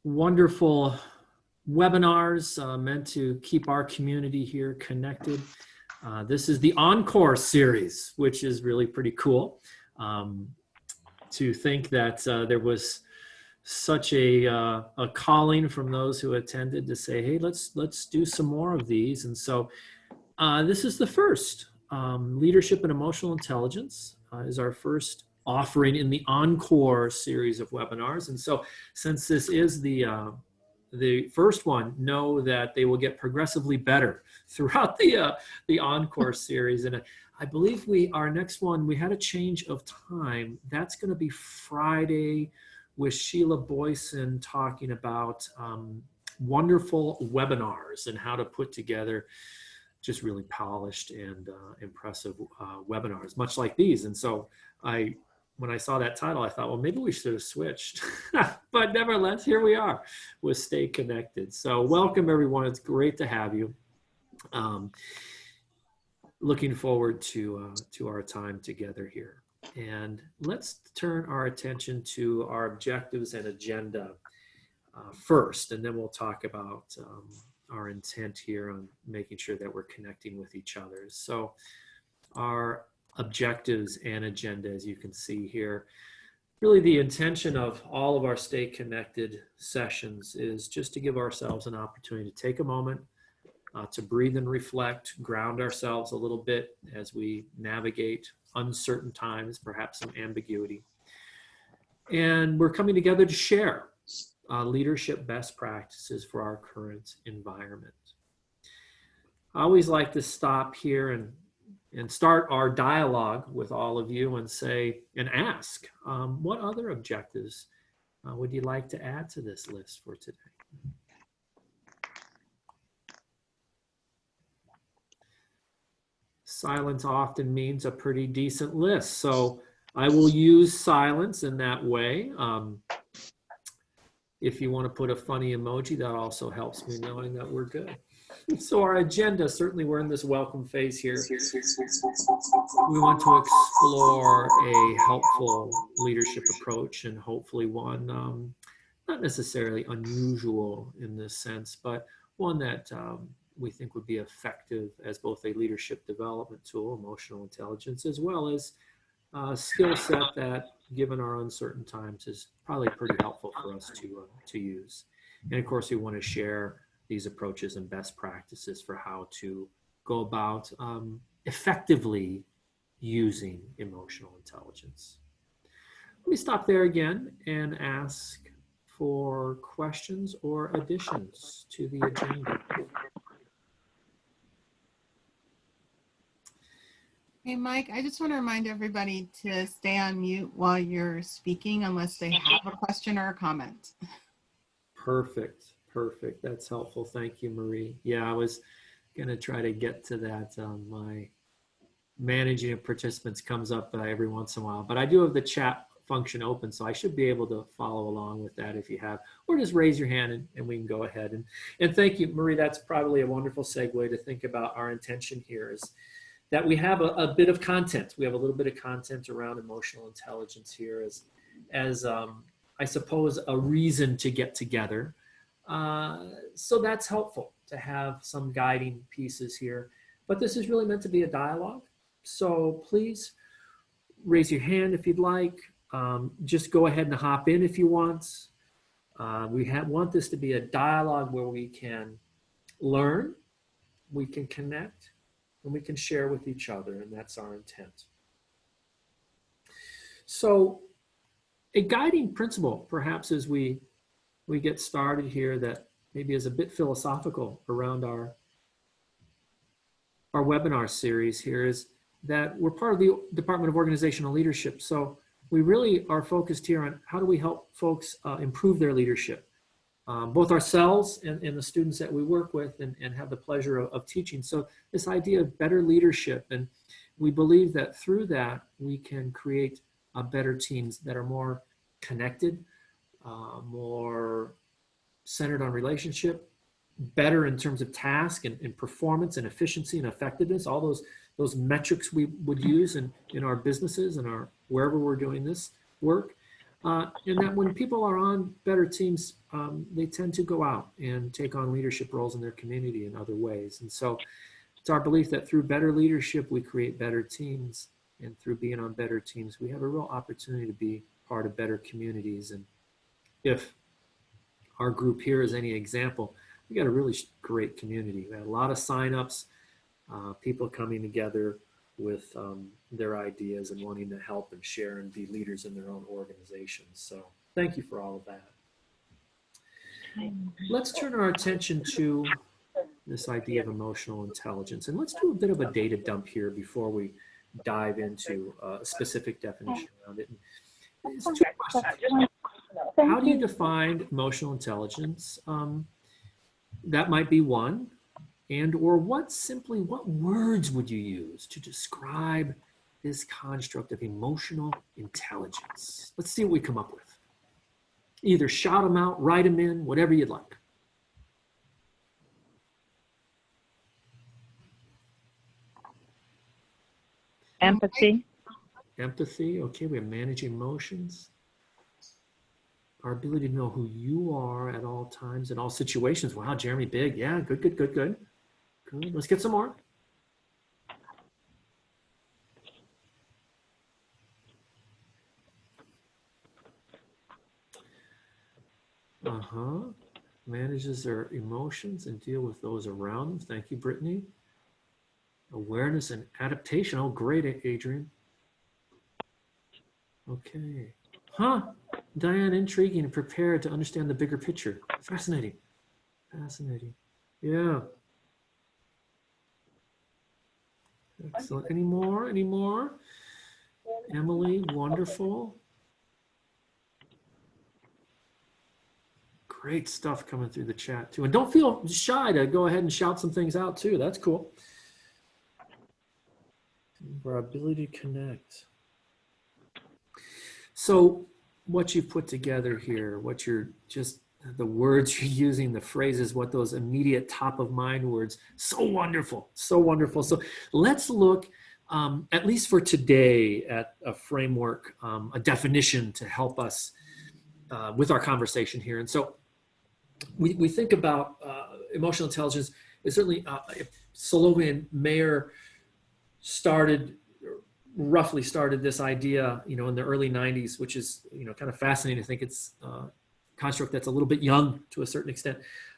wonderful webinars meant to keep our community here connected. This is the Encore series, which is really pretty cool. To think that there was such a calling from those who attended to say, hey, let's do some more of these. And so this is the first. Leadership and Emotional Intelligence is our first offering in the Encore series of webinars. And so since this is the first one, know that they will get progressively better throughout the Encore series. And I believe our next one, we had a change of time. That's going to be Friday with Sheila Boyson talking about wonderful webinars and how to put together just really polished and impressive webinars, much like these. And so when I saw that title, I thought, well, maybe we should have switched. But nevertheless, here we are with Stay Connected. So welcome, everyone. It's great to have you. Looking forward to our time together here. And let's turn our attention to our objectives and agenda first, and then we'll talk about our intent here on making sure that we're connecting with each other. So our objectives and agenda, as you can see here, really the intention of all of our Stay Connected sessions is just to give ourselves an opportunity to take a moment to breathe and reflect, ground ourselves a little bit as we navigate uncertain times, perhaps some ambiguity. And we're coming together to share leadership best practices for our current environment. I always like to stop here and start our dialogue with all of you and say and ask, what other objectives would you like to add to this list for today? Silence often means a pretty decent list, so I will use silence in that way. If you want to put a funny emoji, that also helps me knowing that we're good. So our agenda, certainly we're in this welcome phase here. We want to explore a helpful leadership approach, and hopefully one not necessarily unusual in this sense, but one that we think would be effective as both a leadership development tool, emotional intelligence, as well as a skill set that, given our uncertain times, is probably pretty helpful for us to use. And of course, we want to share these approaches and best practices for how to go about effectively using emotional intelligence. Let me stop there again and ask for questions or additions to the agenda. Hey, Mike, I just want to remind everybody to stay on mute while you're speaking unless they have a question or a comment. Perfect. Perfect. That's helpful. Thank you, Marie. Yeah, I was going to try to get to that. My managing of participants comes up every once in a while, but I do have the chat function open, so I should be able to follow along with that if you have, or just raise your hand and we can go ahead. And thank you, Marie. That's probably a wonderful segue to think about our intention here is that we have a bit of content. We have a little bit of content around emotional intelligence here as I suppose, a reason to get together. So that's helpful to have some guiding pieces here. But this is really meant to be a dialogue. So please raise your hand if you'd like. Just go ahead and hop in if you want. We want this to be a dialogue where we can learn, we can connect, and we can share with each other, and that's our intent. So a guiding principle, perhaps as we get started here, that maybe is a bit philosophical around our webinar series here, is that we're part of the Department of Organizational Leadership. So we really are focused here on how do we help folks improve their leadership, both ourselves and the students that we work with and have the pleasure of teaching. So this idea of better leadership, and we believe that through that we can create better teams that are more connected, more centered on relationship, better in terms of task and performance and efficiency and effectiveness, all those metrics we would use in our businesses and wherever we're doing this work. And that when people are on better teams, they tend to go out and take on leadership roles in their community in other ways. And so it's our belief that through better leadership, we create better teams. And through being on better teams, we have a real opportunity to be part of better communities. And if our group here is any example, we got a really great community. We had a lot of signups, people coming together with their ideas and wanting to help and share and be leaders in their own organizations. So thank you for all of that. Let's turn our attention to this idea of emotional intelligence. And let's do a bit of a data dump here before we dive into a specific definition around it. It's two questions. How do you define emotional intelligence? That might be one. And or what words would you use to describe this construct of emotional intelligence? Let's see what we come up with. Either shout them out, write them in, whatever you'd like. Empathy. Empathy, okay, we have managing emotions. Our ability to know who you are at all times, in all situations. Wow, Jeremy, big. Yeah, good. Good. Let's get some more. Manages their emotions and deal with those around them. Thank you, Brittany. Awareness and adaptation. Oh, great, Adrian. Okay. Diane, intriguing and prepared to understand the bigger picture. Fascinating. Yeah. Excellent. Any more? Emily, wonderful. Great stuff coming through the chat too. And don't feel shy to go ahead and shout some things out too. That's cool. Our ability to connect. So what you've put together here, what you're just, the words you're using, the phrases, what those immediate top of mind words, so wonderful. So let's look, at least for today, at a framework, a definition to help us with our conversation here. And so we think about emotional intelligence. It's certainly Salovey Mayer roughly started this idea, in the early 90s, which is, kind of fascinating. I think it's a construct that's a little bit young to a certain extent.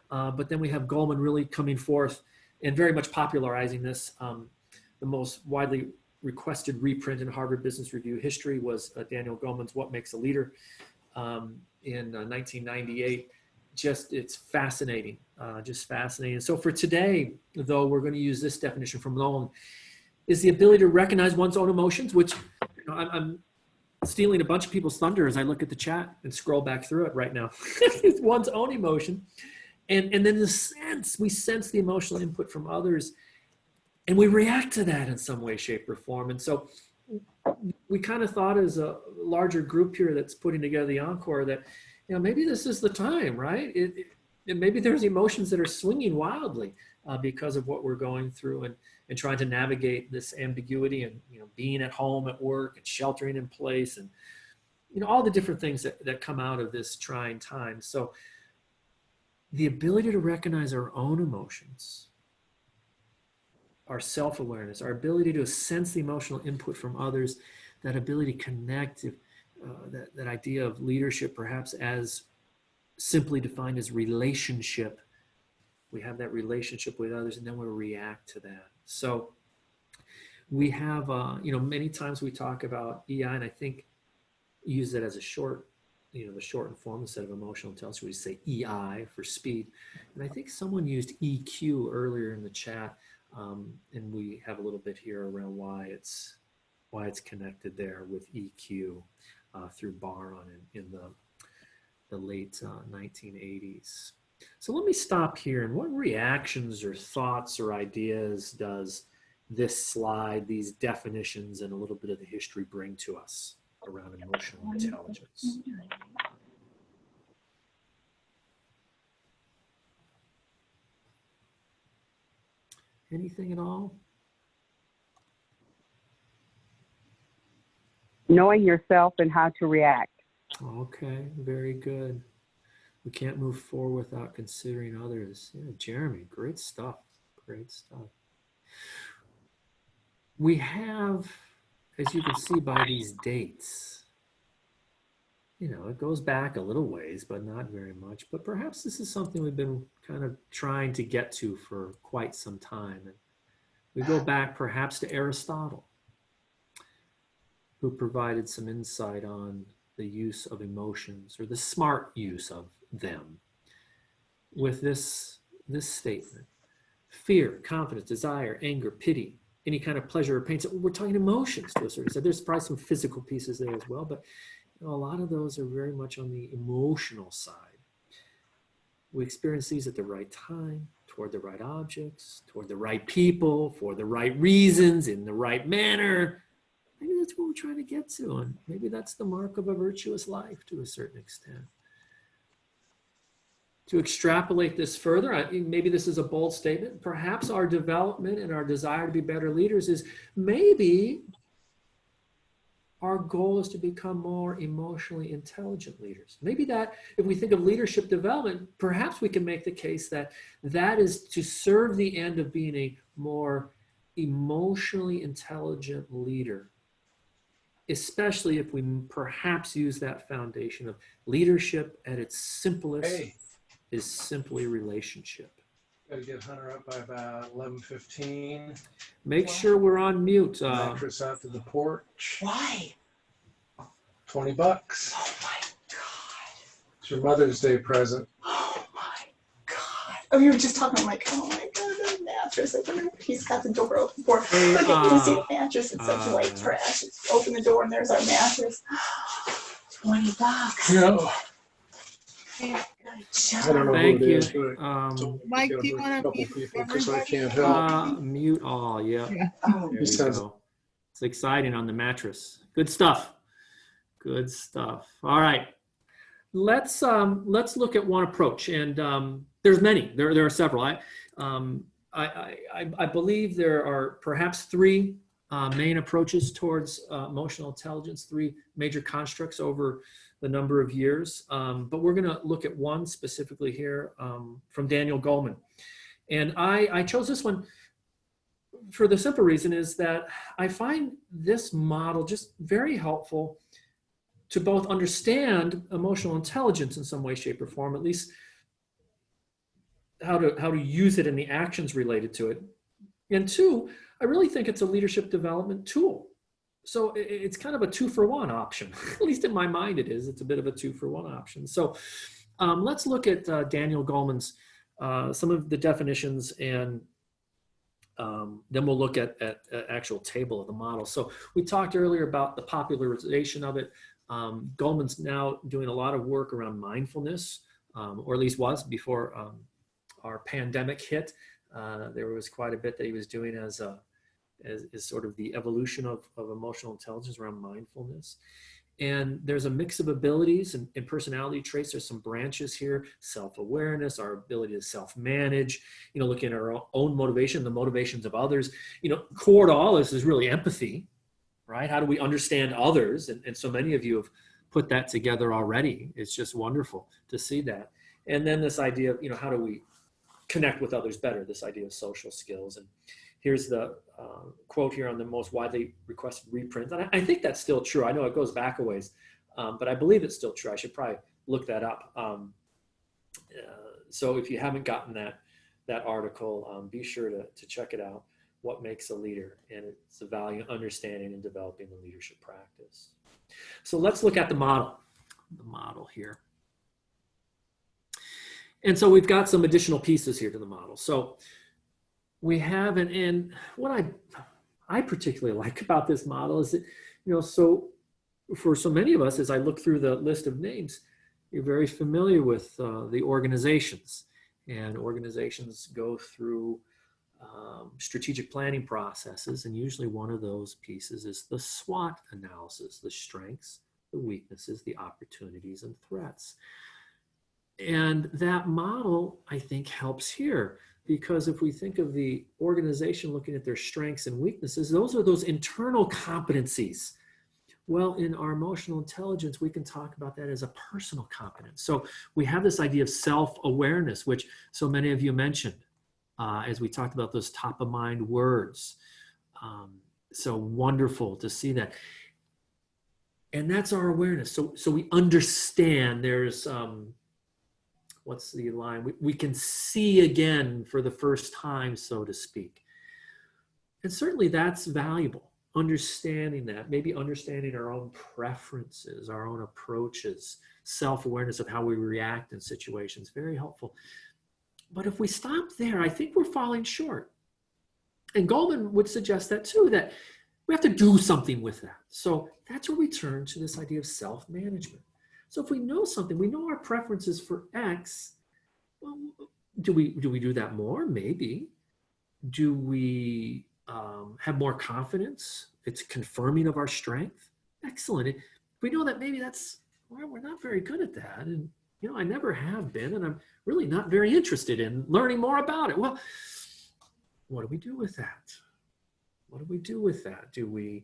But then we have Goleman really coming forth and very much popularizing this. The most widely requested reprint in Harvard Business Review history was Daniel Goleman's What Makes a Leader in 1998. It's fascinating, just fascinating. So for today, though, we're going to use this definition from Nolan, is the ability to recognize one's own emotions, which I'm stealing a bunch of people's thunder as I look at the chat and scroll back through it right now. It's one's own emotion. And then we sense the emotional input from others, and we react to that in some way, shape, or form. And so we kind of thought, as a larger group here that's putting together the Encore, that maybe this is the time, right? Maybe there's emotions that are swinging wildly because of what we're going through and trying to navigate this ambiguity and being at home, at work, and sheltering in place, and all the different things that come out of this trying time. So the ability to recognize our own emotions, our self-awareness, our ability to sense the emotional input from others, that ability to connect, that idea of leadership perhaps as simply defined as relationship. We have that relationship with others, and then we react to that. So we have, many times we talk about EI, and I think use it as a short, the shortened form instead of emotional intelligence. We say EI for speed. And I think someone used EQ earlier in the chat, and we have a little bit here around why it's connected there with EQ through Baron in the late 1980s. So let me stop here. And what reactions or thoughts or ideas does this slide, these definitions, and a little bit of the history bring to us around emotional intelligence? Anything at all? Knowing yourself and how to react. Okay, very good. We can't move forward without considering others. Yeah, Jeremy, great stuff. Great stuff. We have, as you can see by these dates, it goes back a little ways, but not very much. But perhaps this is something we've been kind of trying to get to for quite some time. And we go back perhaps to Aristotle, who provided some insight on the use of emotions, or the smart use of them, with this statement: fear, confidence, desire, anger, pity, any kind of pleasure or pain. So we're talking emotions to a certain extent. There's probably some physical pieces there as well, but a lot of those are very much on the emotional side. We experience these at the right time, toward the right objects, toward the right people, for the right reasons, in the right manner. Maybe that's what we're trying to get to, and maybe that's the mark of a virtuous life to a certain extent. To extrapolate this further, maybe this is a bold statement, perhaps our development and our desire to be better leaders is maybe our goal is to become more emotionally intelligent leaders. Maybe that, if we think of leadership development, perhaps we can make the case that that is to serve the end of being a more emotionally intelligent leader, especially if we perhaps use that foundation of leadership at its simplest is simply relationship. Got to get Hunter up by about 11:15. Make sure we're on mute. Mattress out to the porch. Why? $20. Oh my God. It's your Mother's Day present. Oh my God. Oh, you were just talking. I'm like, oh my God, the mattress. I wonder if he's got the door open for. Hey, Look at you see the mattress. It's such white trash. It's open the door and there's our mattress. $20. No. Good I don't know Thank who it you. is, but Mike, gotta do you bring a want to couple mute people because I everybody? can't help. Mute all. Yeah. Oh, There He you sounds- go. It's exciting on the mattress. Good stuff. Good stuff. All right. Let's look at one approach, and there's many. There are several. I believe there are perhaps three main approaches towards emotional intelligence, three major constructs over the number of years. But we're going to look at one specifically here from Daniel Goleman. And I chose this one for the simple reason is that I find this model just very helpful to both understand emotional intelligence in some way, shape, or form, at least how to use it in the actions related to it. And two, I really think it's a leadership development tool. So it's kind of a 2-for-1 option. At least in my mind it is. It's a bit of a 2-for-1 option. So let's look at Daniel Goleman's, some of the definitions, and then we'll look at an actual table of the model. So we talked earlier about the popularization of it. Goleman's now doing a lot of work around mindfulness, or at least was before our pandemic hit. There was quite a bit that he was doing as sort of the evolution of emotional intelligence around mindfulness. And there's a mix of abilities and personality traits. There's some branches here: self-awareness, our ability to self-manage, looking at our own motivation, the motivations of others. Core to all this is really empathy, right? How do we understand others? And so many of you have put that together already. It's just wonderful to see that. And then this idea of, how do we connect with others better? This idea of social skills. And here's the quote here on the most widely requested reprint. And I think that's still true. I know it goes back a ways, but I believe it's still true. I should probably look that up. So if you haven't gotten that article, be sure to check it out. What makes a leader? And it's the value of understanding and developing the leadership practice. So let's look at the model here. And so we've got some additional pieces here to the model. So we have, and what I particularly like about this model is that, so for so many of us, as I look through the list of names, you're very familiar with the organizations, and organizations go through strategic planning processes. And usually one of those pieces is the SWOT analysis: the strengths, the weaknesses, the opportunities, and threats. And that model, I think, helps here, because if we think of the organization looking at their strengths and weaknesses, those are those internal competencies. Well, in our emotional intelligence, we can talk about that as a personal competence. So we have this idea of self-awareness, which so many of you mentioned as we talked about those top of mind words. So wonderful to see that. And that's our awareness. So we understand there's, what's the line? We can see again for the first time, so to speak. And certainly that's valuable. Understanding that, maybe understanding our own preferences, our own approaches, self-awareness of how we react in situations, very helpful. But if we stop there, I think we're falling short. And Goleman would suggest that too, that we have to do something with that. So that's where we turn to this idea of self-management. So if we know something, we know our preferences for X, well, do we do that more? Maybe. Do we have more confidence? It's confirming of our strength. Excellent. If we know that maybe we're not very good at that. And, I never have been, and I'm really not very interested in learning more about it. Well, what do we do with that? What do we do with that? Do we,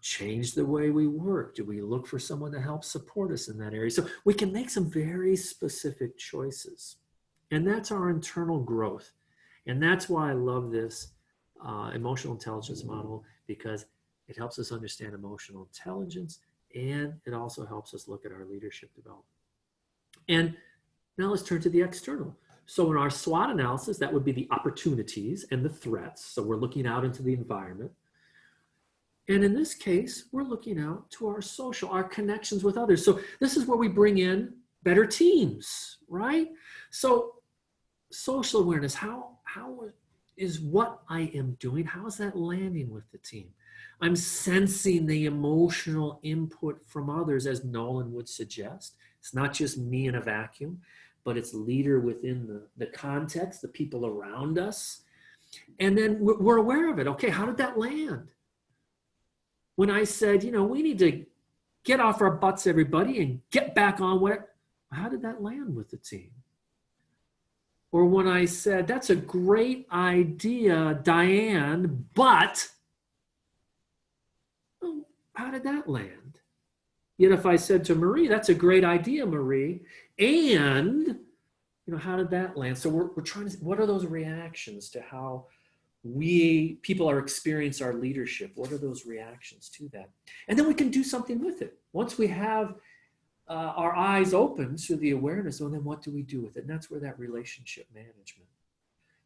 change the way we work? Do we look for someone to help support us in that area? So we can make some very specific choices. And that's our internal growth. And that's why I love this emotional intelligence model, because it helps us understand emotional intelligence, and it also helps us look at our leadership development. And now let's turn to the external. So in our SWOT analysis, that would be the opportunities and the threats. So we're looking out into the environment. And in this case, we're looking out to our social, our connections with others. So this is where we bring in better teams, right? So social awareness, how is what I am doing, how is that landing with the team? I'm sensing the emotional input from others, as Nolan would suggest. It's not just me in a vacuum, but it's leader within the context, the people around us. And then we're aware of it. Okay, how did that land? When I said, we need to get off our butts, everybody, and get back on how did that land with the team? Or when I said, that's a great idea, Diane, but how did that land? Yet if I said to Marie, that's a great idea, Marie, and how did that land? So we're trying to, what are those reactions to how people are experiencing our leadership? What are those reactions to that? And then we can do something with it. Once we have our eyes open to the awareness, well, then what do we do with it? And that's where that relationship management.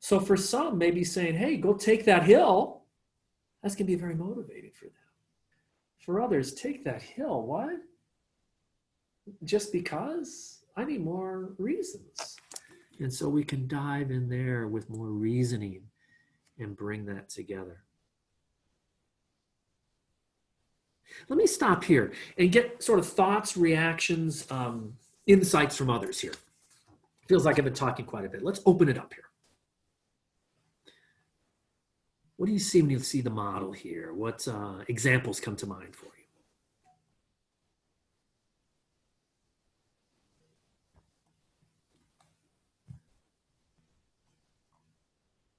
So for some, maybe saying, hey, go take that hill, that's going to be very motivating for them. For others, take that hill. What? Just because? I need more reasons. And so we can dive in there with more reasoning and bring that together. Let me stop here and get sort of thoughts, reactions, insights from others here. Feels like I've been talking quite a bit. Let's open it up here. What do you see when you see the model here? What examples come to mind for you?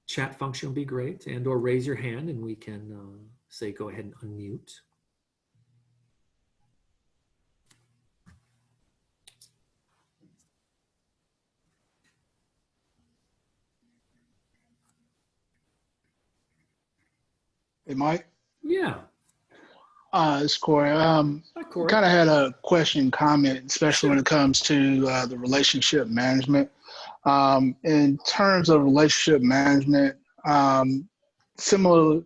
Chat function will be great, and or raise your hand and we can say go ahead and unmute. Hey, Mike. Yeah. It's Corey. Hi, Corey. Kind of had a question, comment, especially when it comes to the relationship management. In terms of relationship management, similar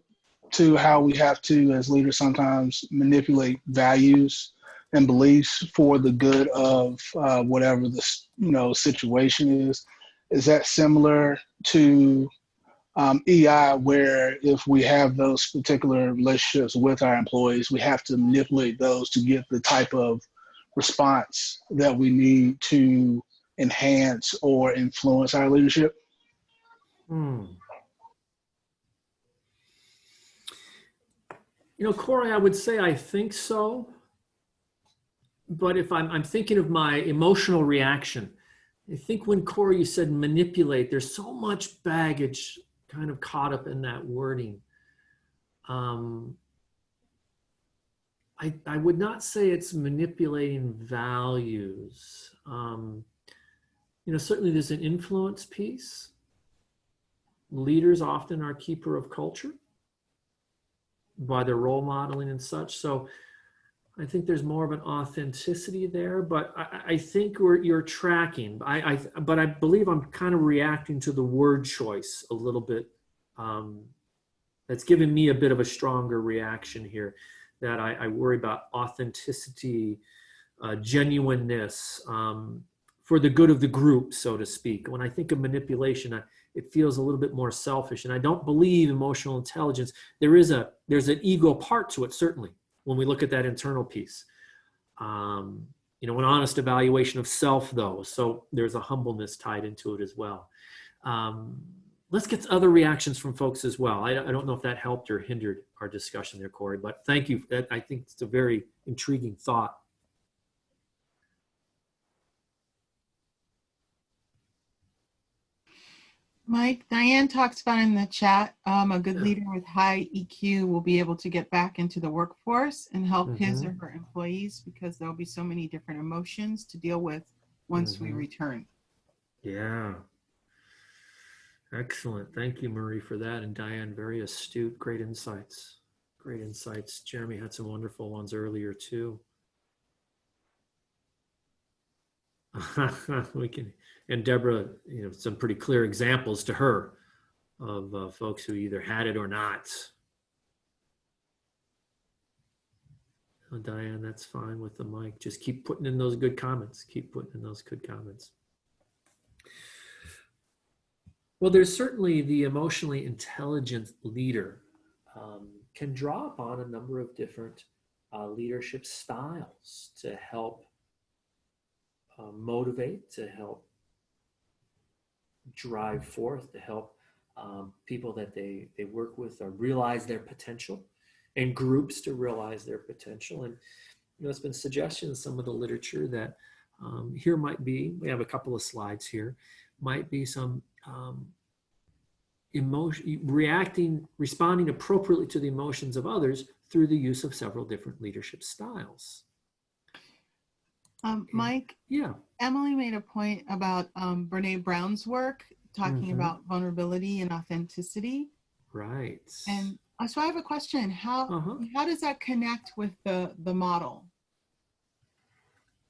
to how we have to, as leaders, sometimes manipulate values and beliefs for the good of whatever the situation is that similar to EI, where if we have those particular relationships with our employees, we have to manipulate those to get the type of response that we need to enhance or influence our leadership? Corey, I would say I think so. But if I'm thinking of my emotional reaction, I think when Corey, you said manipulate, there's so much baggage kind of caught up in that wording. I would not say it's manipulating values. Certainly there's an influence piece. Leaders often are keeper of culture by their role modeling and such. So I think there's more of an authenticity there, but I think you're tracking. But I believe I'm kind of reacting to the word choice a little bit. That's given me a bit of a stronger reaction here, that I worry about authenticity, genuineness, for the good of the group, so to speak. When I think of manipulation, it feels a little bit more selfish, and I don't believe emotional intelligence. There's an ego part to it, certainly, when we look at that internal piece. An honest evaluation of self, though, so there's a humbleness tied into it as well. Let's get other reactions from folks as well. I don't know if that helped or hindered our discussion there, Corey, but thank you. I think it's a very intriguing thought. Mike, Diane talks about in the chat, a good leader with high EQ will be able to get back into the workforce and help his or her employees, because there'll be so many different emotions to deal with once we return. Yeah. Excellent. Thank you, Marie, for that. And Diane, very astute. Great insights. Great insights. Jeremy had some wonderful ones earlier, too. And Deborah, some pretty clear examples to her of folks who either had it or not. Oh, Diane, that's fine with the mic. Just keep putting in those good comments. Keep putting in those good comments. Well, there's certainly the emotionally intelligent leader can draw upon a number of different leadership styles to help motivate, to help drive forth, to help people that they work with realize their potential, and groups to realize their potential. And it's been suggested in some of the literature that here might be, we have a couple of slides here, might be some responding appropriately to the emotions of others through the use of several different leadership styles. Mike, yeah, Emily made a point about Brene Brown's work, talking about vulnerability and authenticity. Right. And so I have a question. How does that connect with the model?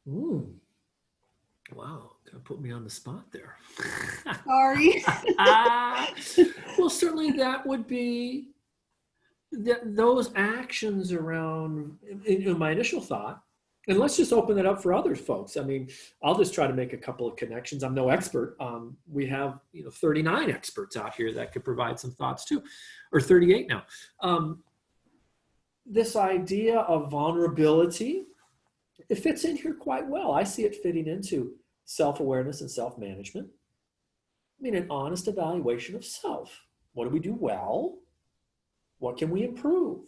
Ooh. Wow, kind of put me on the spot there. Sorry. Well, certainly that would be those actions around, in my initial thought, and let's just open it up for other folks. I mean, I'll just try to make a couple of connections. I'm no expert. We have 39 experts out here that could provide some thoughts too, or 38 now. This idea of vulnerability, it fits in here quite well. I see it fitting into self-awareness and self-management. I mean, an honest evaluation of self. What do we do well? What can we improve?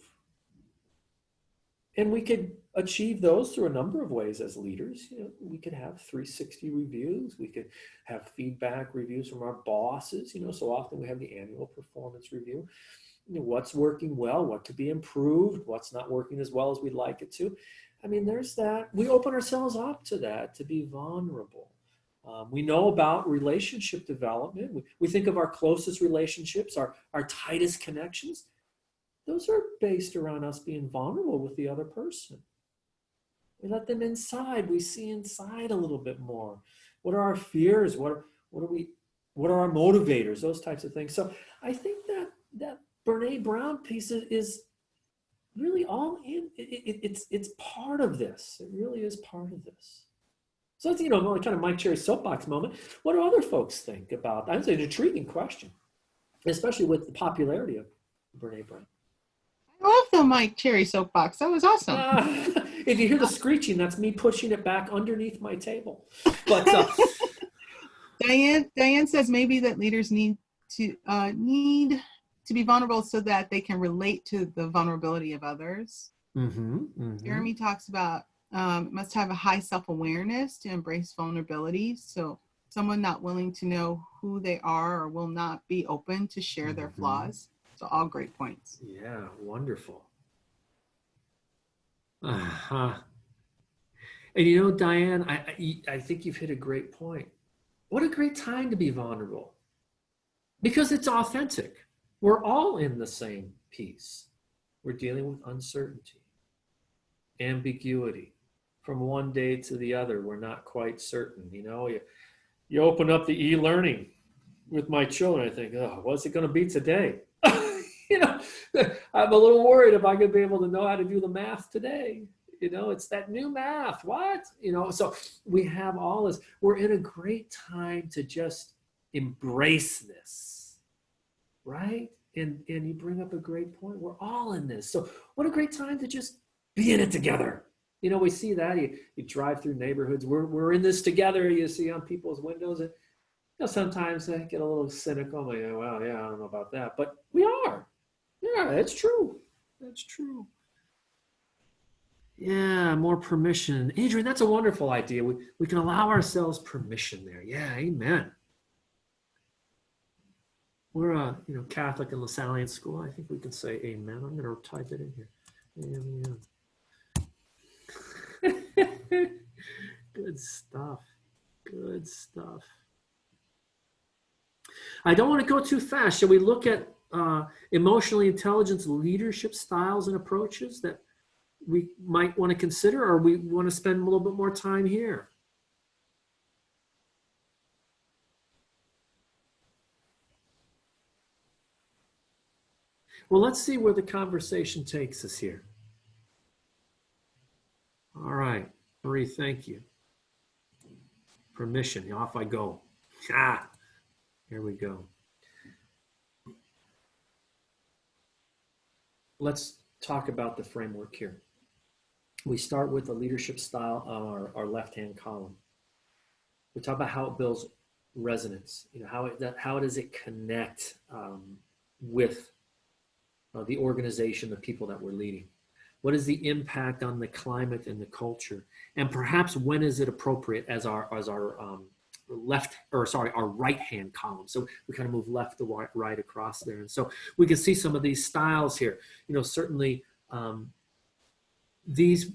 And we could achieve those through a number of ways as leaders. We could have 360 reviews. We could have feedback reviews from our bosses. So often we have the annual performance review. What's working well? What could be improved? What's not working as well as we'd like it to? I mean, there's that. We open ourselves up to that, to be vulnerable. We know about relationship development. We think of our closest relationships, our tightest connections. Those are based around us being vulnerable with the other person. We let them inside. We see inside a little bit more. What are our fears? What are our motivators? Those types of things. So I think that Brene Brown piece is really all in. It's part of this. It really is part of this. So it's, kind of Mike Cherry soapbox moment. What do other folks think about? I'd say an intriguing question, especially with the popularity of Brene Brown. I love the Mike Cherry soapbox. That was awesome. If you hear the screeching, that's me pushing it back underneath my table. But Diane says maybe that leaders need to be vulnerable so that they can relate to the vulnerability of others. Jeremy talks about must have a high self-awareness to embrace vulnerability. So someone not willing to know who they are or will not be open to share their flaws. So all great points. Yeah, wonderful. Uh-huh. And you know, Diane, I think you've hit a great point. What a great time to be vulnerable because it's authentic. We're all in the same piece. We're dealing with uncertainty, ambiguity. From one day to the other, we're not quite certain. You know, you open up the e-learning with my children, I think, oh, what's it going to be today? You know, I'm a little worried if I'm going to be able to know how to do the math today. You know, it's that new math. What? You know, so we have all this. We're in a great time to just embrace this, right? And you bring up a great point. We're all in this. So what a great time to just be in it together. You know, we see that. You drive through neighborhoods. We're in this together. You see on people's windows. And you know, sometimes I get a little cynical. I'm like, well, yeah, I don't know about that. But we are. Yeah, that's true. That's true. Yeah, more permission. Adrian, that's a wonderful idea. We can allow ourselves permission there. Yeah, amen. We're a Catholic and Lasallian school. I think we can say amen. I'm going to type it in here. Amen. Good stuff. Good stuff. I don't want to go too fast. Shall we look at emotionally intelligent leadership styles and approaches that we might want to consider, or we want to spend a little bit more time here? Well, let's see where the conversation takes us here. All right, Marie, thank you. Permission, off I go. Here we go. Let's talk about the framework here. We start with the leadership style on our left-hand column. We talk about how it builds resonance. You know, how does it connect with the organization, the people that we're leading? What is the impact on the climate and the culture? And perhaps when is it appropriate as our right-hand column? So we kind of move left to right across there. And so we can see some of these styles here. You know, certainly these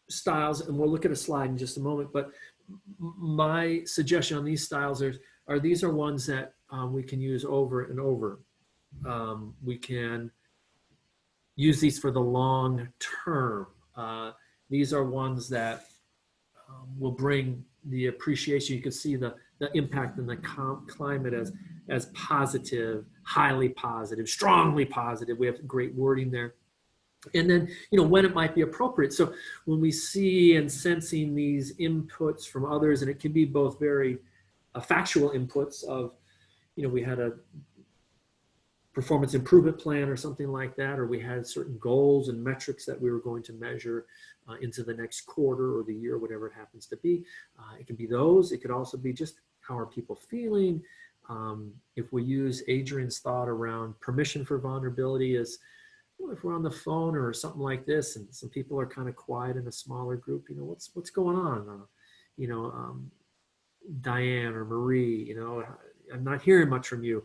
styles, and we'll look at a slide in just a moment, but my suggestion on these styles these are ones that we can use over and over. We can use these for the long term. These are ones that will bring the appreciation. You can see the impact in the climate as positive, highly positive, strongly positive. We have great wording there. And then, you know, when it might be appropriate. So when we see and sensing these inputs from others, and it can be both very factual inputs of, you know, we had a performance improvement plan or something like that, or we had certain goals and metrics that we were going to measure into the next quarter or the year, whatever it happens to be. It can be those. It could also be just how are people feeling. If we use Adrian's thought around permission for vulnerability as, you know, if we're on the phone or something like this and some people are kind of quiet in a smaller group, you know, what's going on? You know, Diane or Marie, you know, I'm not hearing much from you.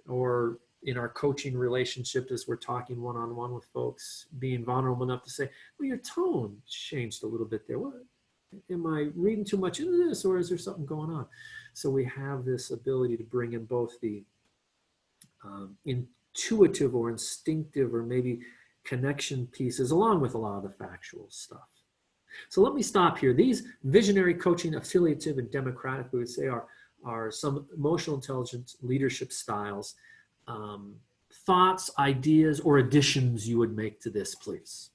Or in our coaching relationship, as we're talking one-on-one with folks, being vulnerable enough to say, well, your tone changed a little bit there. What, am I reading too much into this, or is there something going on? So we have this ability to bring in both the intuitive or instinctive or maybe connection pieces along with a lot of the factual stuff. So let me stop here. These visionary coaching, affiliative, and democratic, we would say, are some emotional intelligence leadership styles. Thoughts, ideas, or additions you would make to this, please?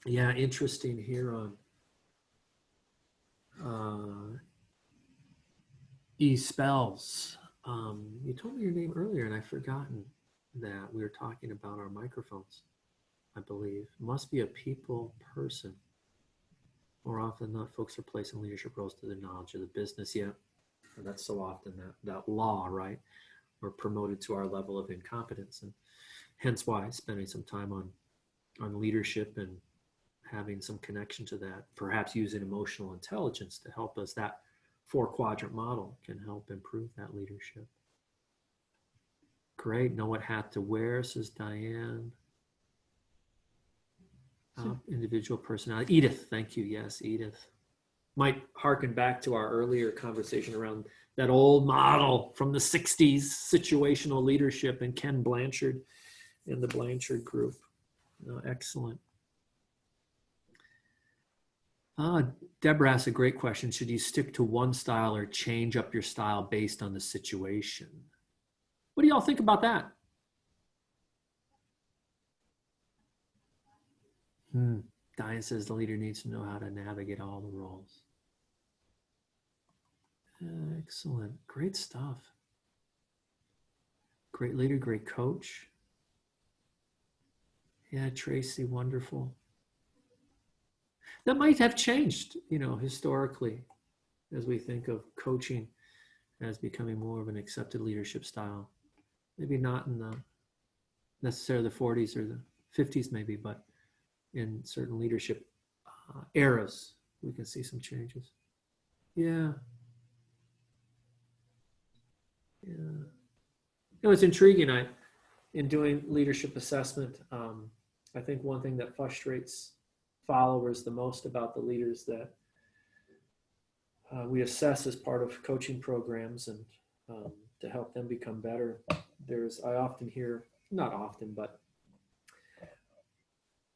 Yeah, interesting here on e-spells. You told me your name earlier and I've forgotten that we were talking about our microphones, I believe. Must be a people person. More often than not, folks are placing leadership roles to the knowledge of the business. Yeah, and that's so often that law, right? We're promoted to our level of incompetence, and hence why spending some time on leadership and having some connection to that, perhaps using emotional intelligence to help us. That 4-quadrant model can help improve that leadership. Great. Know what hat to wear, says Diane. Individual personality. Edith, thank you. Yes, Edith. Might harken back to our earlier conversation around that old model from the 60s, situational leadership, and Ken Blanchard in the Blanchard group. Excellent. Deborah asked a great question. Should you stick to one style or change up your style based on the situation? What do y'all think about that? Diane says the leader needs to know how to navigate all the roles. Excellent. Great stuff. Great leader, great coach. Yeah, Tracy, wonderful. That might have changed, historically, as we think of coaching as becoming more of an accepted leadership style. Maybe not in the necessarily the 40s or the 50s, maybe, but in certain leadership eras, we can see some changes. Yeah. It's intriguing. In doing leadership assessment, I think one thing that frustrates followers the most about the leaders that we assess as part of coaching programs and to help them become better. I often hear, not often, but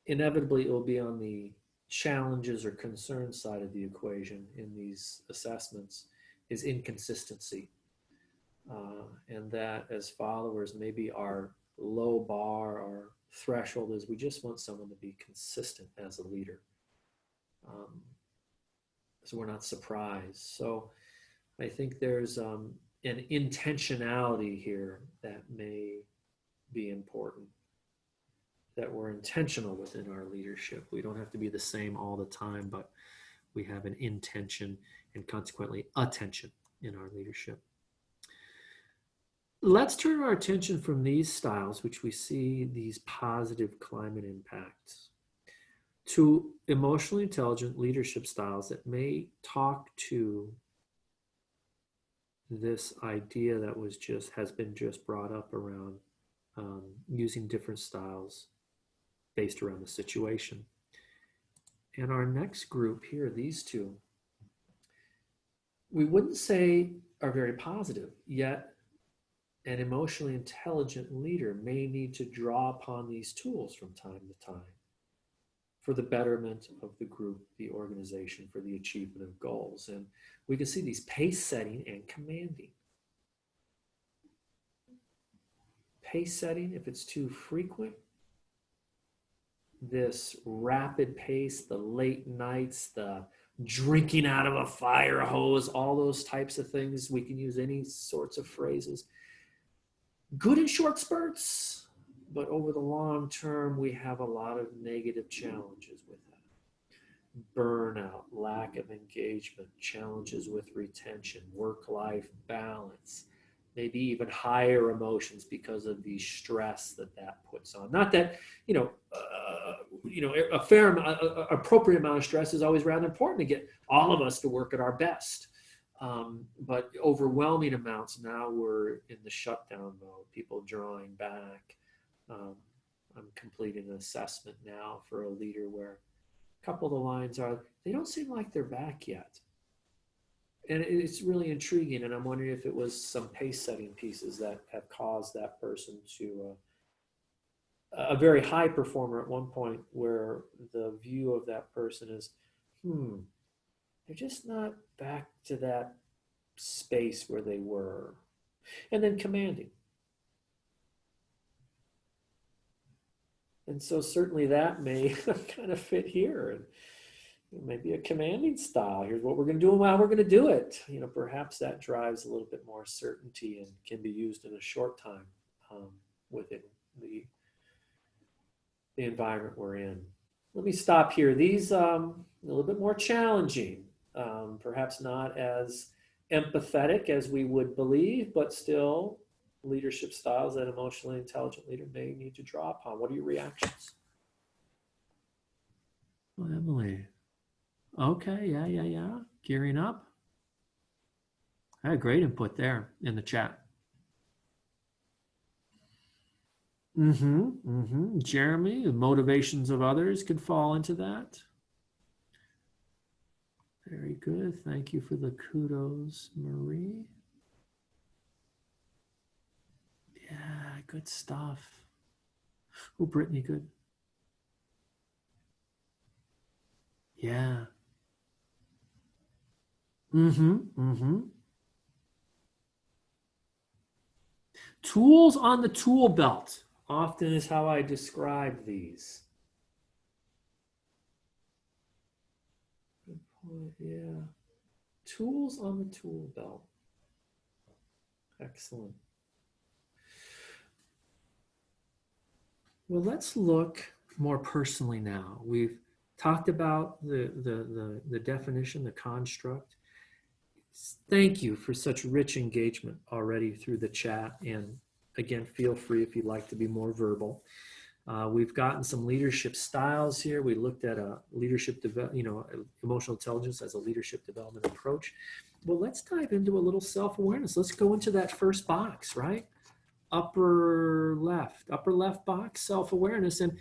inevitably it will be on the challenges or concern side of the equation in these assessments is inconsistency. And that as followers, maybe our low bar or threshold is we just want someone to be consistent as a leader. So we're not surprised. So I think there's an intentionality here that may be important, that we're intentional within our leadership. We don't have to be the same all the time, but we have an intention and consequently attention in our leadership. Let's turn our attention from these styles, which we see these positive climate impacts, to emotionally intelligent leadership styles that may talk to this idea that has been brought up around using different styles based around the situation. And our next group here, these two, we wouldn't say are very positive, yet an emotionally intelligent leader may need to draw upon these tools from time to time for the betterment of the group, the organization, for the achievement of goals. And we can see these pace setting and commanding. Pace setting, if it's too frequent, this rapid pace, the late nights, the drinking out of a fire hose, all those types of things, we can use any sorts of phrases. Good in short spurts, but over the long term, we have a lot of negative challenges with that. Burnout, lack of engagement, challenges with retention, work-life balance, maybe even higher emotions because of the stress that puts on. Not that, a fair, appropriate amount of stress is always rather important to get all of us to work at our best. But overwhelming amounts, now we're in the shutdown mode, people drawing back. I'm completing an assessment now for a leader where a couple of the lines are, they don't seem like they're back yet. And it's really intriguing, and I'm wondering if it was some pace setting pieces that have caused that person to, a very high performer at one point where the view of that person is, they're just not back to that space where they were. And then commanding. And so certainly that may kind of fit here. And maybe a commanding style. Here's what we're going to do and how we're going to do it. Perhaps that drives a little bit more certainty and can be used in a short time within the environment we're in. Let me stop here. These a little bit more challenging. Perhaps not as empathetic as we would believe, but still leadership styles that an emotionally intelligent leader may need to draw upon. What are your reactions? Oh, Emily. Okay, yeah. Gearing up. I had great input there in the chat. Jeremy, the motivations of others could fall into that. Very good. Thank you for the kudos, Marie. Yeah, good stuff. Oh, Brittany, good. Yeah. Tools on the tool belt often is how I describe these. Good point. Yeah. Tools on the tool belt. Excellent. Well, let's look more personally now. We've talked about the definition, the construct. Thank you for such rich engagement already through the chat. And again, feel free if you'd like to be more verbal. We've gotten some leadership styles here. We looked at a leadership, emotional intelligence as a leadership development approach. Well, let's dive into a little self-awareness. Let's go into that first box, right? Upper left box, self-awareness. And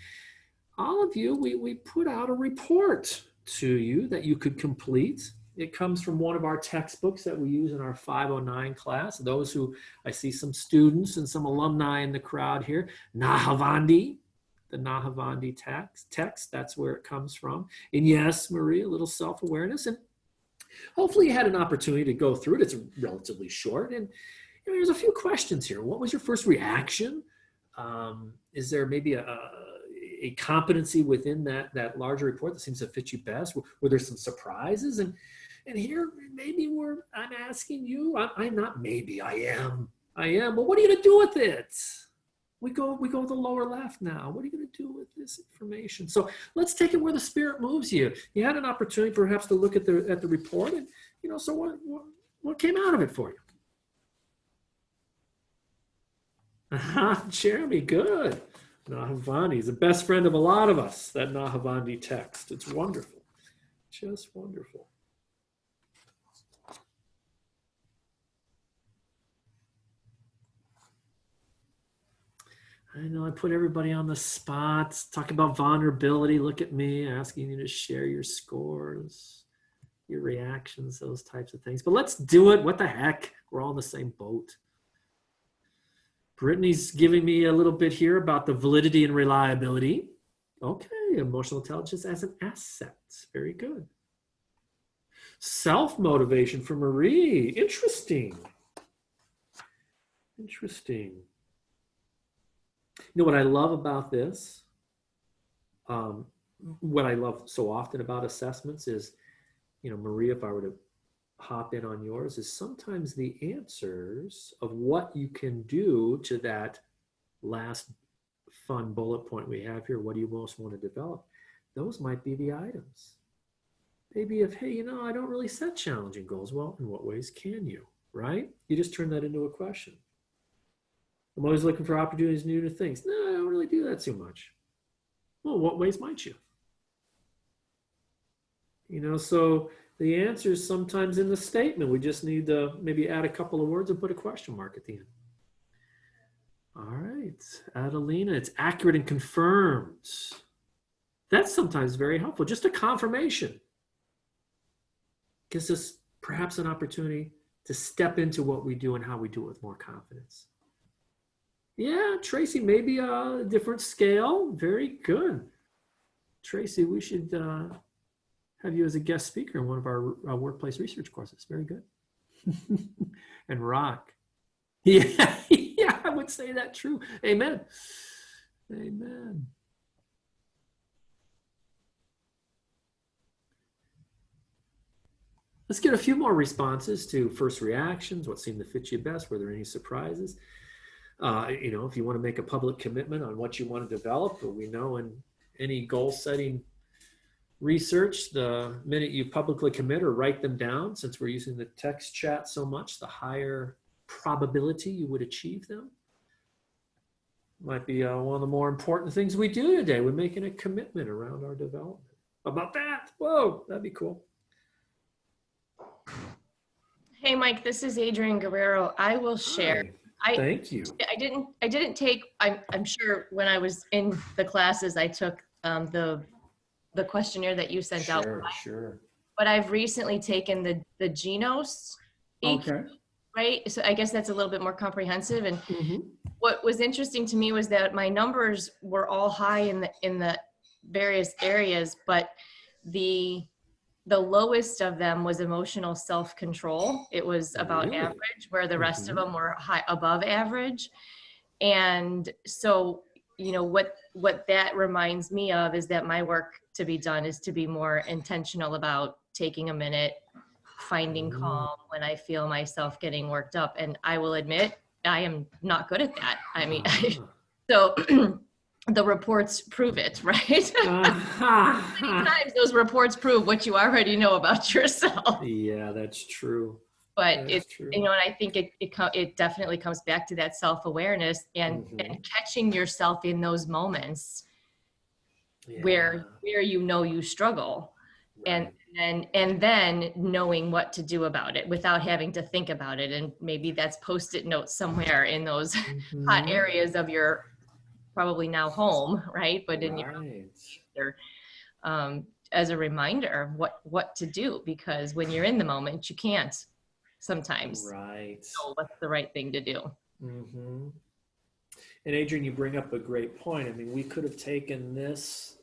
all of you, we put out a report to you that you could complete. It comes from one of our textbooks that we use in our 509 class. Those who, I see some students and some alumni in the crowd here. Nahavandi, the Nahavandi text, that's where it comes from. And yes, Marie, a little self-awareness. And hopefully you had an opportunity to go through it. It's relatively short. And there's a few questions here. What was your first reaction? Is there maybe a competency within that larger report that seems to fit you best? Were there some surprises? And here, maybe I'm asking you, I'm not maybe, I am. Well, what are you going to do with it? We go to the lower left now. What are you going to do with this information? So let's take it where the spirit moves you. You had an opportunity perhaps to look at the report, and so what came out of it for you? Jeremy, good. Nahavandi is the best friend of a lot of us, that Nahavandi text. It's wonderful. Just wonderful. I know I put everybody on the spot. Talk about vulnerability. Look at me asking you to share your scores, your reactions, those types of things. But let's do it. What the heck? We're all in the same boat. Brittany's giving me a little bit here about the validity and reliability. Okay, emotional intelligence as an asset. Very good. Self-motivation for Marie. Interesting. You know what I love about this? What I love so often about assessments is, Marie, if I were to hop in on yours, is sometimes the answers of what you can do to that last fun bullet point we have here, what do you most want to develop? Those might be the items. Maybe if, hey, I don't really set challenging goals. Well, in what ways can you, right? You just turn that into a question. I'm always looking for opportunities to do new things. No, I don't really do that too much. Well, what ways might you? So the answer is sometimes in the statement. We just need to maybe add a couple of words and put a question mark at the end. All right, Adelina, it's accurate and confirmed. That's sometimes very helpful. Just a confirmation gives us perhaps an opportunity to step into what we do and how we do it with more confidence. Yeah, Tracy, maybe a different scale. Very good. Tracy, we should have you as a guest speaker in one of our workplace research courses. Very good. And Rock. Yeah, yeah, I would say that true. Amen. Amen. Let's get a few more responses to first reactions. What seemed to fit you best? Were there any surprises? If you want to make a public commitment on what you want to develop, but we know in any goal setting research, the minute you publicly commit or write them down, since we're using the text chat so much, the higher probability you would achieve them. Might be one of the more important things we do today. We're making a commitment around our development. about that? Whoa, that'd be cool. Hey, Mike, this is Adrian Guerrero. I will share. Hi. Thank you. I didn't take, I'm sure when I was in the classes, I took the questionnaire that you sent out. Sure. But I've recently taken the Genos EQ, Okay. right? So I guess that's a little bit more comprehensive. And Mhm. what was interesting to me was that my numbers were all high in the various areas, but the lowest of them was emotional self-control. It was about Really? average, where the rest of Mhm. them were high above average. And so, you know, what that reminds me of is that my work to be done is to be more intentional about taking a minute, finding calm when I feel myself getting worked up. And I will admit, I am not good at that. I mean, so the reports prove it, right? Many times those reports prove what you already know about yourself. Yeah, that's true. But That's it's, true. you know, and I think it definitely comes back to that self-awareness and catching yourself in those moments where you know you struggle, Right. and then knowing what to do about it without having to think about it. And maybe that's post-it notes somewhere in those hot areas of your probably now home, right? But in your as a reminder of what to do, because when you're in the moment, you can't sometimes know what's the right thing to do. Mm-hmm. And Adrian, you bring up a great point. I mean, we could have taken this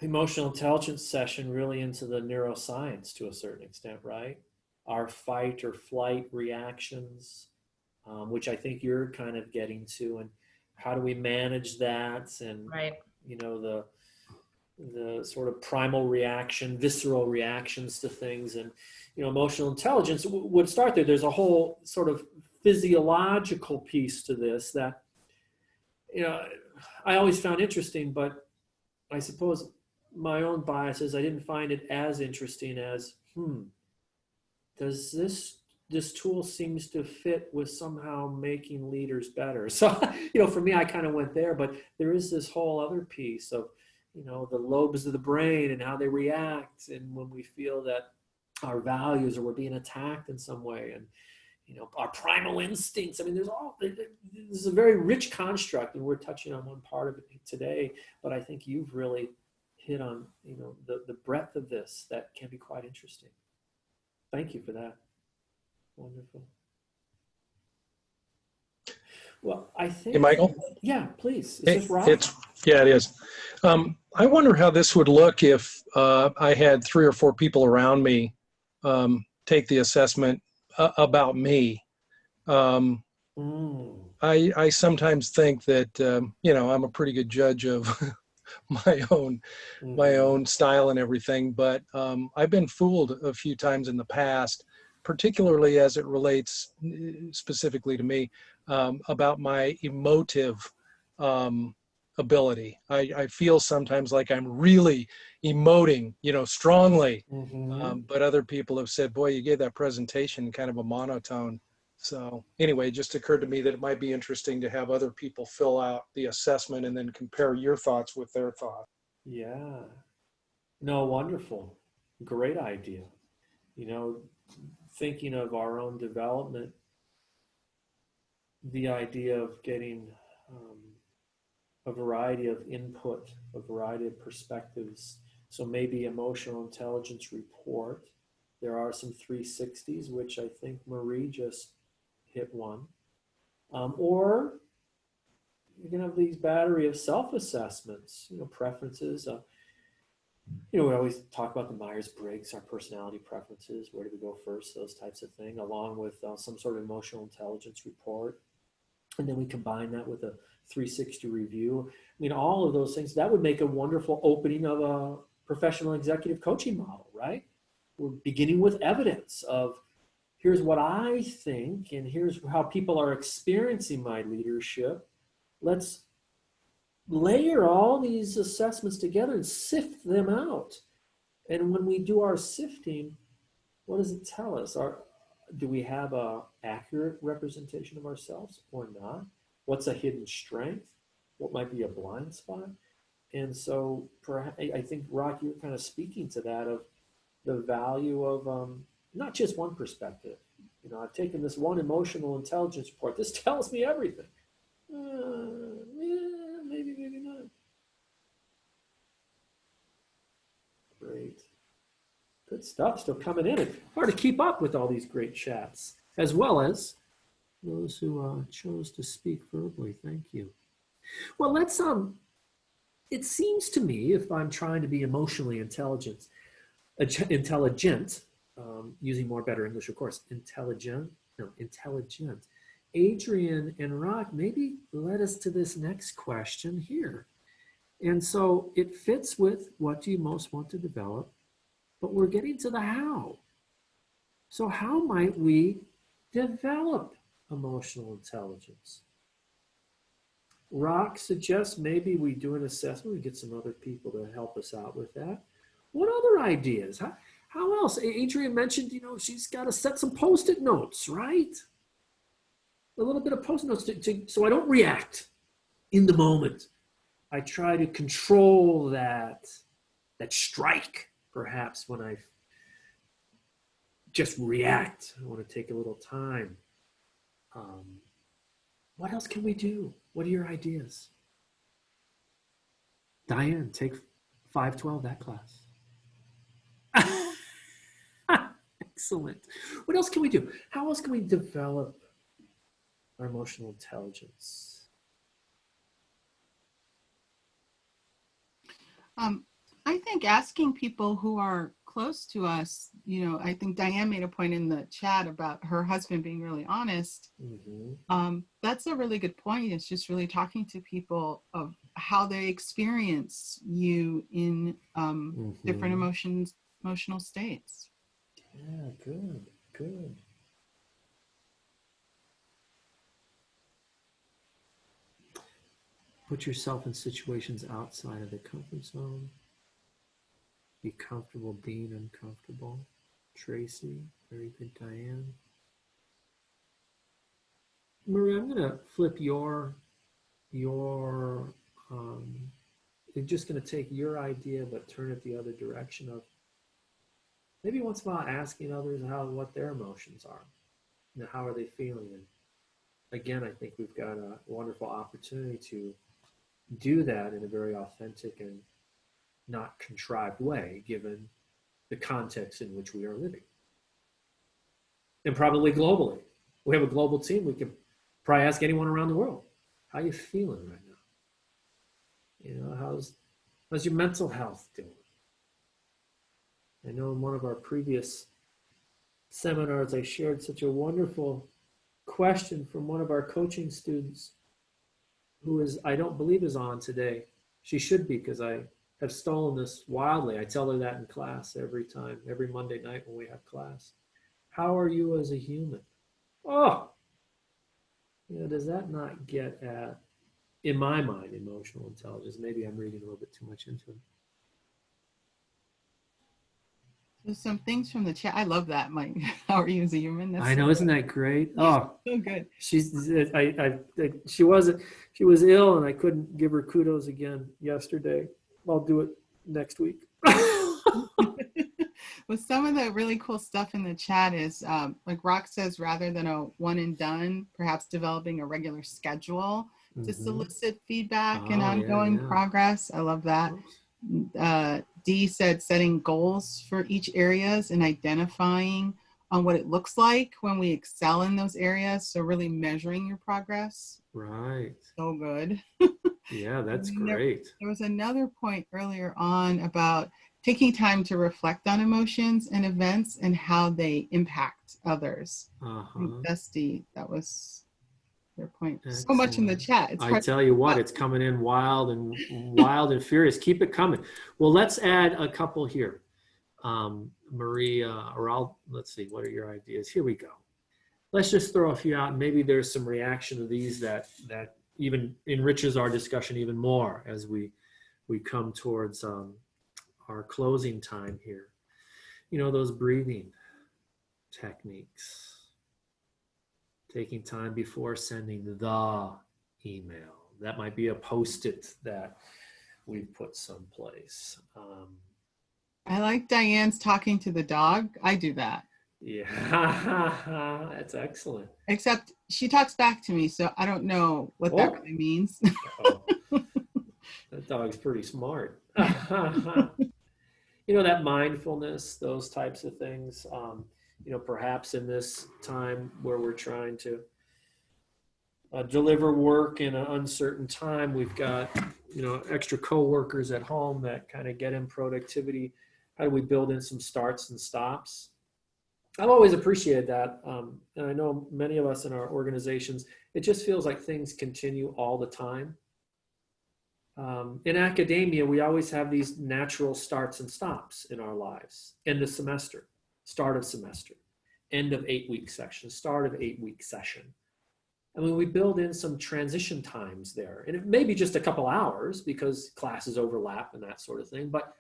emotional intelligence session really into the neuroscience to a certain extent, right? Our fight or flight reactions, which I think you're kind of getting to, and how do we manage that? And, you know, the sort of primal reaction, visceral reactions to things. And, you know, emotional intelligence would start there. There's a whole sort of physiological piece to this that, you know, I always found interesting, but I suppose my own biases, I didn't find it as interesting as, does this tool seems to fit with somehow making leaders better. So, you know, for me, I kind of went there, but there is this whole other piece of, you know, the lobes of the brain and how they react. And when we feel that our values or we're being attacked in some way, and, you know, our primal instincts. I mean, this is a very rich construct, and we're touching on one part of it today, but I think you've really hit on, you know, the breadth of this that can be quite interesting. Thank you for that. Wonderful. Well, I think. Hey, Michael. Yeah, please. Is this Rob? Yeah, it is. I wonder how this would look if I had 3 or 4 people around me take the assessment about me. I sometimes think that you know, I'm a pretty good judge of my own style and everything, but I've been fooled a few times in the past, particularly as it relates specifically to me, about my emotive ability. I feel sometimes like I'm really emoting, you know, strongly, but other people have said, boy, you gave that presentation kind of a monotone. So anyway, it just occurred to me that it might be interesting to have other people fill out the assessment and then compare your thoughts with their thoughts. Yeah. No, wonderful. Great idea. You know, thinking of our own development, the idea of getting a variety of input, a variety of perspectives. So maybe emotional intelligence report. There are some 360s, which I think Marie just hit one. Or you can have these battery of self-assessments, you know, preferences. You know, we always talk about the Myers-Briggs, our personality preferences, where do we go first, those types of things, along with some sort of emotional intelligence report. And then we combine that with a 360 review. I mean, all of those things, that would make a wonderful opening of a professional executive coaching model, right? We're beginning with evidence of, here's what I think, and here's how people are experiencing my leadership. Let's layer all these assessments together and sift them out. And when we do our sifting, what does it tell us? Do we have an accurate representation of ourselves or not? What's a hidden strength? What might be a blind spot? And so perhaps, I think, Rock, you're kind of speaking to that of the value of not just one perspective. You know, I've taken this one emotional intelligence report. This tells me everything. Yeah, maybe, maybe not. Great. Good stuff still coming in. It's hard to keep up with all these great chats, as well as those who chose to speak verbally. Thank you. Well, let's it seems to me, if I'm trying to be emotionally intelligent, using more better English, of course, intelligent. Adrian and Rock maybe led us to this next question here. And so it fits with what do you most want to develop, but we're getting to the how. So how might we develop emotional intelligence? Rock suggests maybe we do an assessment, we get some other people to help us out with that. What other ideas? How else? Adrian mentioned, you know, she's got to set some Post-it notes, right? A little bit of Post-it notes so I don't react in the moment. I try to control that strike, perhaps, when I just react. I want to take a little time. What else can we do? What are your ideas? Diane, take 512, that class. Excellent. What else can we do? How else can we develop our emotional intelligence? I think asking people who are close to us, you know, I think Diane made a point in the chat about her husband being really honest. Mm-hmm. That's a really good point. It's just really talking to people of how they experience you in different emotional states. Yeah, good. Put yourself in situations outside of the comfort zone. Be comfortable being uncomfortable. Tracy, very good. Diane. Marie, I'm going to flip your I'm just going to take your idea, but turn it the other direction of maybe once in a while asking others what their emotions are. You know, how are they feeling? And again, I think we've got a wonderful opportunity to do that in a very authentic and not contrived way, given the context in which we are living. And probably globally. We have a global team. We can probably ask anyone around the world, how are you feeling right now? You know, how's your mental health doing? I know in one of our previous seminars, I shared such a wonderful question from one of our coaching students who I don't believe is on today. She should be, because I have stolen this wildly. I tell her that in class every Monday night when we have class. How are you as a human? Oh, you know, does that not get at, in my mind, emotional intelligence? Maybe I'm reading a little bit too much into it. There's some things from the chat. I love that, Mike. How are you as a human? I know, isn't that great? Oh, so good. She was ill, and I couldn't give her kudos again yesterday. I'll do it next week. Well, some of the really cool stuff in the chat is, like Rock says, rather than a one and done, perhaps developing a regular schedule to solicit feedback and ongoing progress. I love that. Dee said setting goals for each areas and identifying on what it looks like when we excel in those areas. So really measuring your progress. Right. So good. Yeah, that's great. There was another point earlier on about taking time to reflect on emotions and events and how they impact others. Dusty, that was their point. Excellent. So much in the chat. I tell you what, it's coming in wild and furious. Keep it coming. Well, let's add a couple here. Maria, let's see, what are your ideas? Here we go. Let's just throw a few out, and maybe there's some reaction to these that even enriches our discussion even more as we come towards our closing time here. You know, those breathing techniques. Taking time before sending the email. That might be a Post-it that we've put someplace. I like Diane's talking to the dog. I do that. Yeah, that's excellent. Except she talks back to me, so I don't know what that really means. Oh, that dog's pretty smart. You know, that mindfulness, those types of things. You know, perhaps in this time where we're trying to deliver work in an uncertain time, we've got, you know, extra coworkers at home that kind of get in productivity. How do we build in some starts and stops? I've always appreciated that. And I know many of us in our organizations, it just feels like things continue all the time. In academia, we always have these natural starts and stops in our lives. End of semester, start of semester, end of 8-week section, start of 8-week session. I mean, we build in some transition times there. And it may be just a couple hours because classes overlap and that sort of thing. But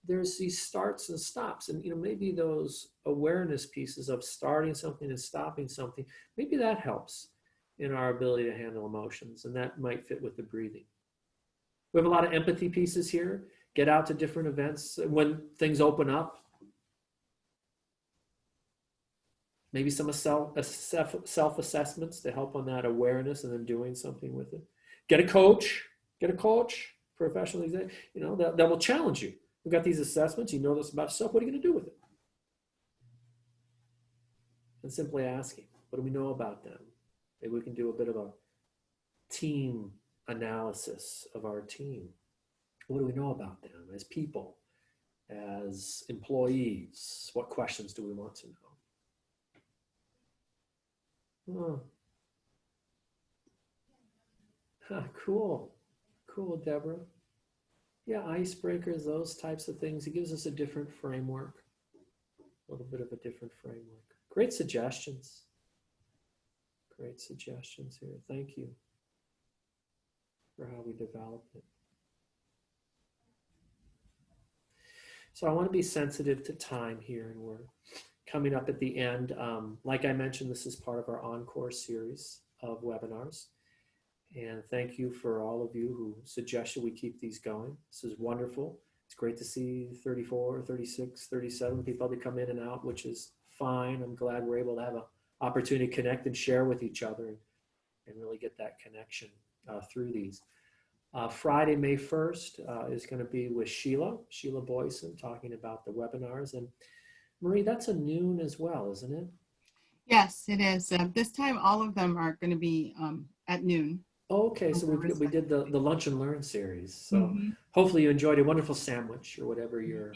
there's these starts and stops. And, you know, maybe those awareness pieces of starting something and stopping something, maybe that helps in our ability to handle emotions. And that might fit with the breathing. We have a lot of empathy pieces here. Get out to different events when things open up. Maybe some self-assessments to help on that awareness and then doing something with it. Get a coach, professional exam, you know, that will challenge you. We've got these assessments, you know this about yourself, what are you going to do with it? And simply asking, what do we know about them? Maybe we can do a bit of a team analysis of our team. What do we know about them as people, as employees? What questions do we want to know? Oh. Cool, Deborah. Yeah, icebreakers, those types of things. It gives us a different framework, a little bit of a different framework. Great suggestions. Great suggestions here. Thank you for how we develop it. So I want to be sensitive to time here, and we're coming up at the end. Like I mentioned, this is part of our Encore series of webinars. And thank you for all of you who suggested we keep these going. This is wonderful. It's great to see 34, 36, 37 people that come in and out, which is fine. I'm glad we're able to have an opportunity to connect and share with each other and really get that connection through these. Friday, May 1st is going to be with Sheila Boyson, talking about the webinars. And Marie, that's a noon as well, isn't it? Yes, it is. This time, all of them are going to be at noon. Okay, so we did the Lunch and Learn series. So hopefully you enjoyed a wonderful sandwich or whatever your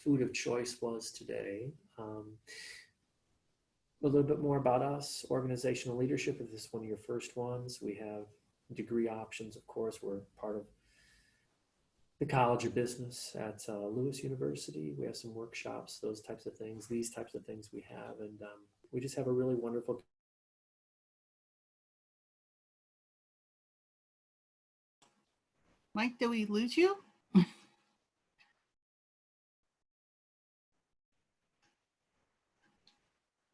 food of choice was today. A little bit more about us, organizational leadership. If this is one of your first ones, we have degree options. Of course, we're part of the College of Business at Lewis University. We have some workshops, those types of things, these types of things we have. And we just have a really wonderful Mike, did we lose you?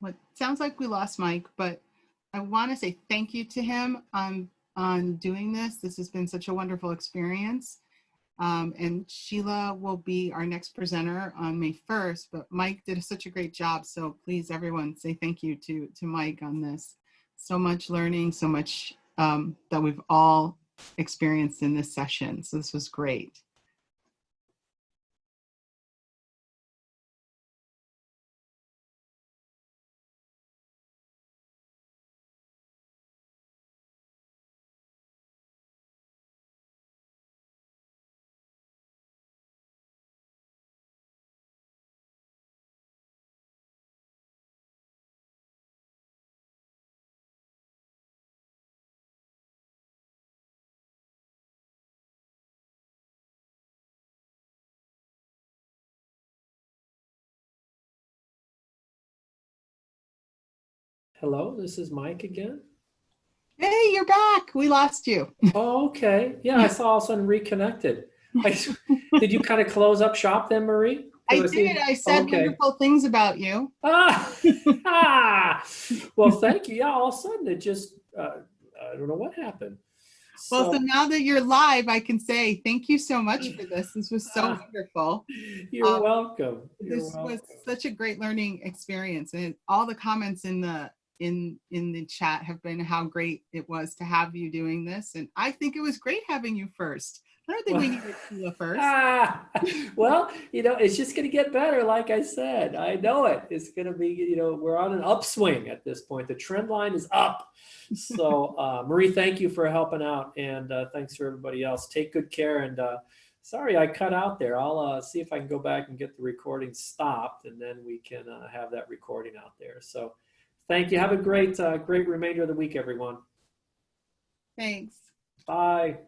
Well, it sounds like we lost Mike, but I want to say thank you to him on doing this. This has been such a wonderful experience. And Sheila will be our next presenter on May 1st, but Mike did such a great job. So please, everyone, say thank you to Mike on this. So much learning, so much that we've all experienced in this session. So this was great. Hello, this is Mike again. Hey, you're back. We lost you. Oh, okay. Yeah, I saw all of a sudden reconnected. Did you kind of close up shop then, Marie? I did. I said wonderful things about you. Well, thank you. Yeah, all of a sudden it just, I don't know what happened. Well, so now that you're live, I can say thank you so much for this. This was so wonderful. You're welcome. You're This welcome. was such a great learning experience, and all the comments in the chat have been how great it was to have you doing this. And I think it was great having you first. I don't think we needed Sheila first. Well, it's just going to get better. Like I said, I know it. It's going to be, we're on an upswing at this point. The trend line is up. So, Marie, thank you for helping out. And thanks for everybody else. Take good care. And sorry, I cut out there. I'll see if I can go back and get the recording stopped, and then we can have that recording out there. So thank you. Have a great remainder of the week, everyone. Thanks. Bye.